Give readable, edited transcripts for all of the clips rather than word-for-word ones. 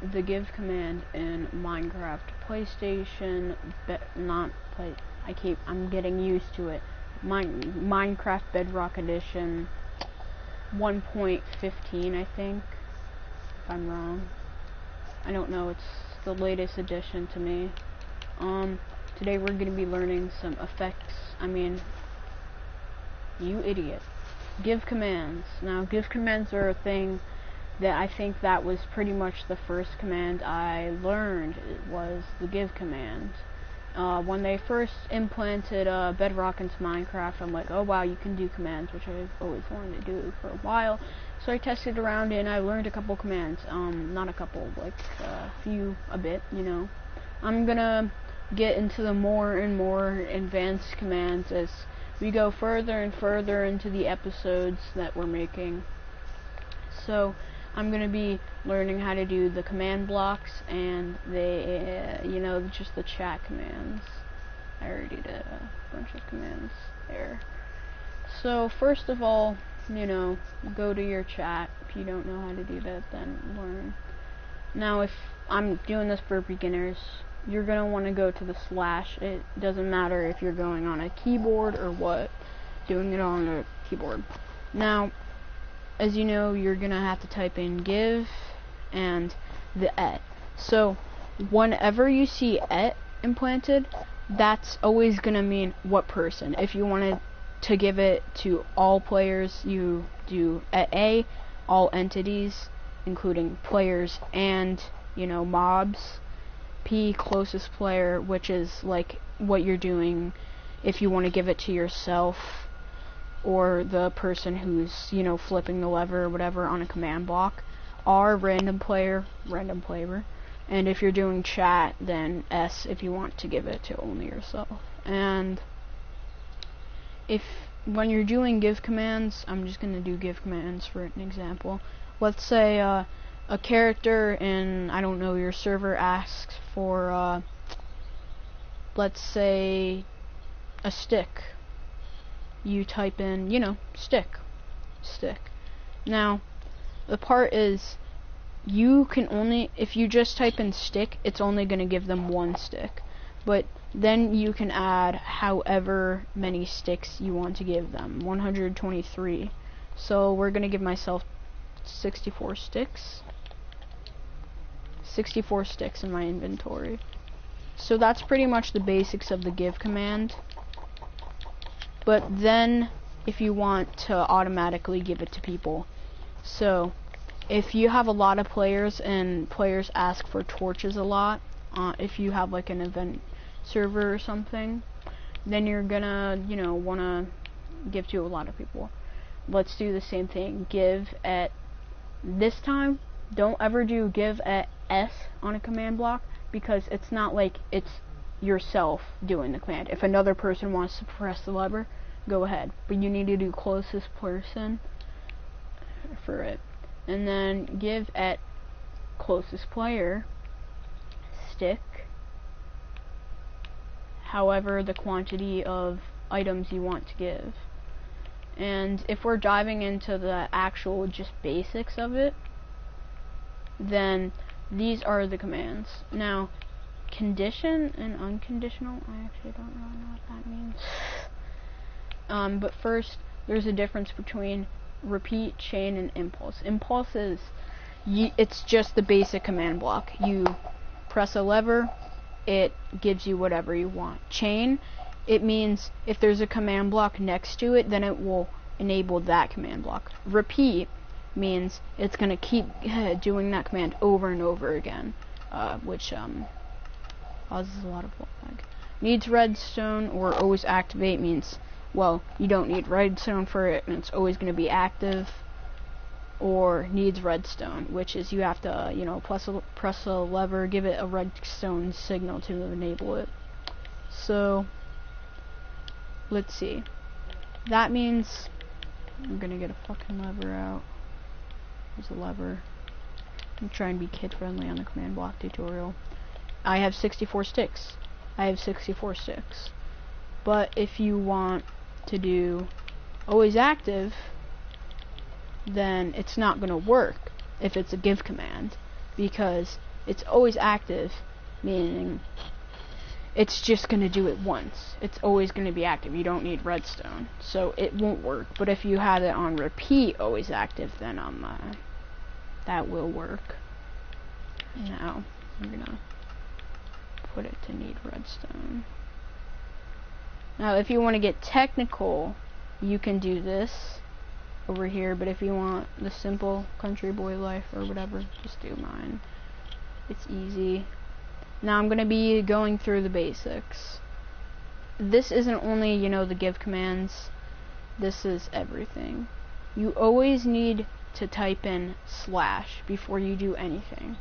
the give command in Minecraft PlayStation, I'm getting used to it. Minecraft Bedrock Edition 1.15, I think, if I'm wrong. I don't know, it's the latest edition to me. Today we're gonna be learning some effects. You idiot. Give commands. Now, give commands are a thing that I think that was pretty much the first command I learned. It was the give command. When they first implanted Bedrock into Minecraft, I'm like, oh wow, you can do commands, which I've always wanted to do for a while. So I tested around and I learned a couple commands. Not a couple, like a bit, you know. I'm gonna get into the more and more advanced commands as we go further and further into the episodes that we're making. So I'm gonna be learning how to do the command blocks and just the chat commands. I already did a bunch of commands there. So first of all, go to your chat. If you don't know how to do that, then learn. Now, if I'm doing this for beginners, you're going to want to go to the /. It doesn't matter if you're going on a keyboard or what, doing it on a keyboard. Now, as you know, you're going to have to type in give and the @. So, whenever you see @ implanted, that's always going to mean what person. If you wanted to give it to all players, you do @A, all entities, including players and, mobs. P, closest player, which is like what you're doing if you want to give it to yourself or the person who's, flipping the lever or whatever on a command block. R, random player. And if you're doing chat, then S if you want to give it to only yourself. And when you're doing give commands, I'm just going to do give commands for an example. Let's say a character in, I don't know, your server asks for, let's say, a stick. You type in, stick. Now, the part is, you can only, if you just type in stick, it's only going to give them one stick. But then you can add however many sticks you want to give them, 123. So we're going to give myself 64 sticks. 64 sticks in my inventory. So that's pretty much the basics of the give command. But then, if you want to automatically give it to people, so if you have a lot of players and players ask for torches a lot, if you have like an event server or something, then you're gonna, wanna give to a lot of people. Let's do the same thing. Give @ this time, don't ever do give @ S on a command block, because it's not like it's yourself doing the command. If another person wants to press the lever, go ahead. But you need to do closest person for it. And then give @ closest player stick, however the quantity of items you want to give. And if we're diving into the actual just basics of it, then these are the commands. Now, condition and unconditional, I actually don't really know what that means. But first, there's a difference between repeat, chain, and impulse. Impulse is, it's just the basic command block. You press a lever, it gives you whatever you want. Chain, it means if there's a command block next to it, then it will enable that command block. Repeat means it's going to keep doing that command over and over again, which causes a lot of lag. Needs redstone or always activate means, well, you don't need redstone for it and it's always going to be active. Or needs redstone, which is you have to, press a lever, give it a redstone signal to enable it. So, let's see. That means I'm gonna get a fucking lever out. There's a lever. I'm trying to be kid friendly on the command block tutorial. I have 64 sticks. But if you want to do always active, then it's not going to work if it's a give command. because it's always active, meaning it's just going to do it once. It's always going to be active. You don't need redstone, so it won't work. But if you have it on repeat, always active, then that will work. Now I'm going to put it to need redstone. Now if you want to get technical, you can do this over here, but if you want the simple country boy life or whatever, just do mine. It's easy. Now I'm going to be going through the basics. This isn't only, you know, the give commands. This is everything. You always need to type in / before you do anything,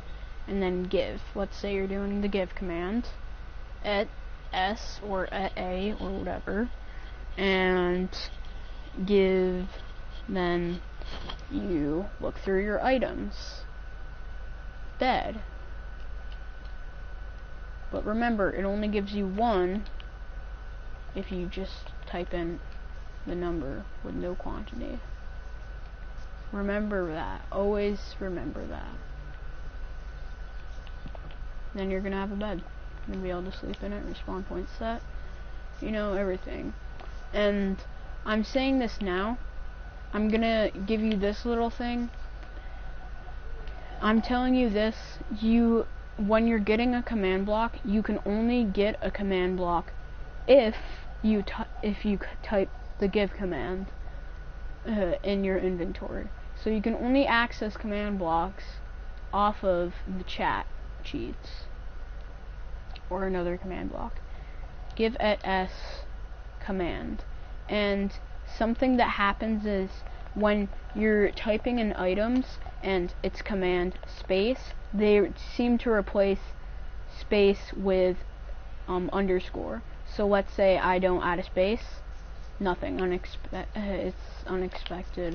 and then give. Let's say you're doing the give command at S or at A or whatever, and give, then you look through your items. Bed. But remember, it only gives you 1 if you just type in the number with no quantity. Remember that. Always remember that. Then you're going to have a bed. You're going to be able to sleep in it, respawn point set, you know, everything. And I'm saying this now. I'm going to give you this little thing. I'm telling you this, when you're getting a command block, you can only get a command block if you type the give command in your inventory. So you can only access command blocks off of the chat cheats or another command block. Give at S command. And something that happens is when you're typing in items and it's command space, they seem to replace space with underscore. So let's say I don't add a space, nothing. It's unexpected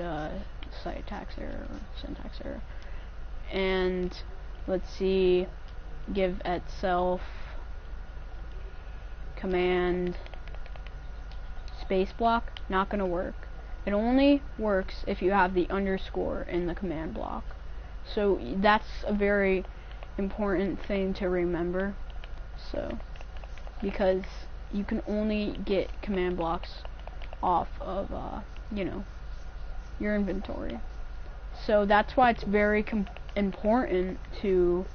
syntax error or syntax error. And let's see, give at self command space block, not gonna work. It only works if you have the underscore in the command block. So that's a very important thing to remember. So, because you can only get command blocks off of, you know, your inventory. So that's why it's very important to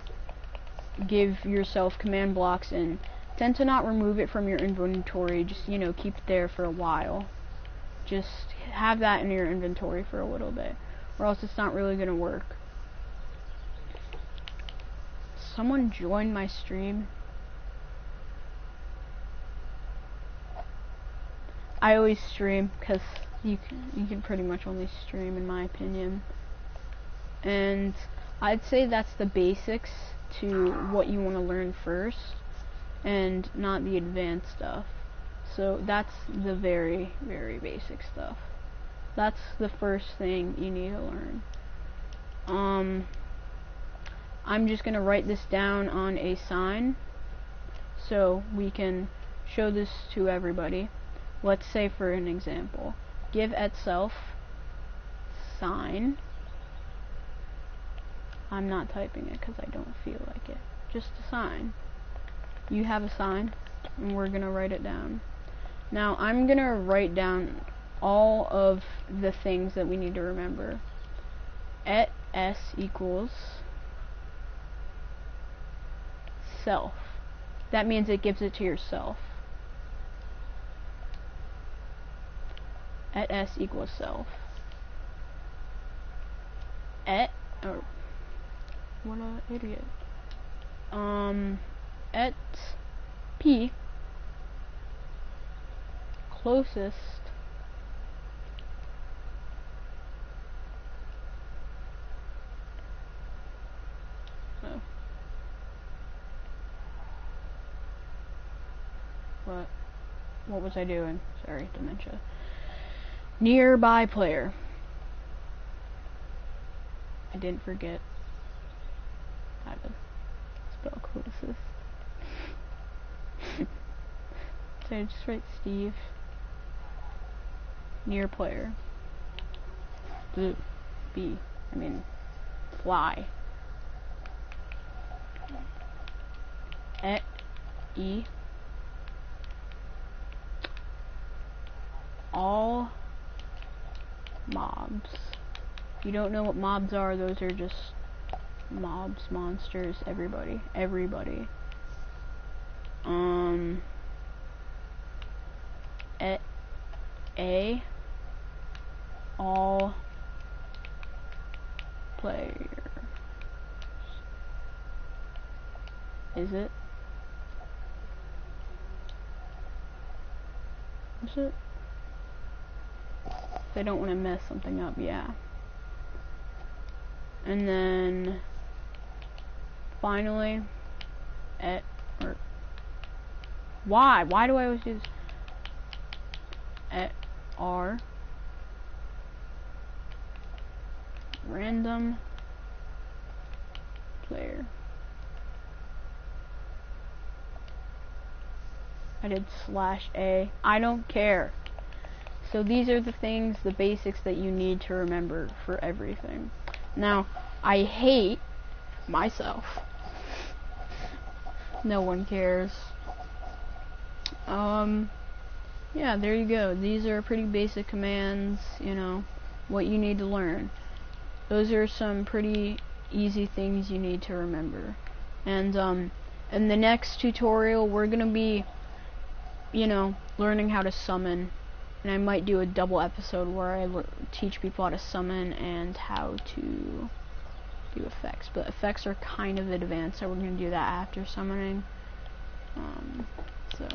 give yourself command blocks and tend to not remove it from your inventory. Just, you know, keep it there for a while. Just have that in your inventory for a little bit, or else it's not really gonna work. Someone joined my stream. I always stream because you can pretty much only stream, in my opinion. And I'd say that's the basics to what you want to learn first, and not the advanced stuff. So that's the very, very basic stuff. That's the first thing you need to learn. I'm just gonna write this down on a sign so we can show this to everybody. Let's say, for an example, give at self sign. I'm not typing it because I don't feel like it. Just a sign. You have a sign, and we're gonna write it down. Now I'm gonna write down all of the things that we need to remember. At S equals self. That means it gives it to yourself. At S equals self. At, or what an idiot. At P closest what was I doing? Sorry, dementia. Nearby player. I didn't forget how to spell closest. So I just write Steve. Near player. B. I mean, fly. E. All mobs. If you don't know what mobs are, those are just mobs, monsters, everybody. A. All players. Is it? Is it? They don't want to mess something up, yeah. And then finally, why do I always do this? R random player. I did /A. I don't care. So these are the things, the basics that you need to remember for everything. Now, I hate myself. No one cares. Yeah, there you go. These are pretty basic commands, you know, what you need to learn. Those are some pretty easy things you need to remember. And in the next tutorial, we're gonna be, you know, learning how to summon. And I might do a double episode where I teach people how to summon and how to do effects. But effects are kind of advanced, so we're gonna do that after summoning. So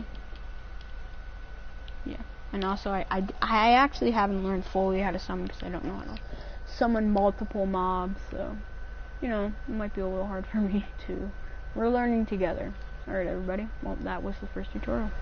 yeah. And also, I actually haven't learned fully how to summon because I don't know how to summon multiple mobs, so, you know, it might be a little hard for me too. We're learning together. Alright, everybody. Well, that was the first tutorial.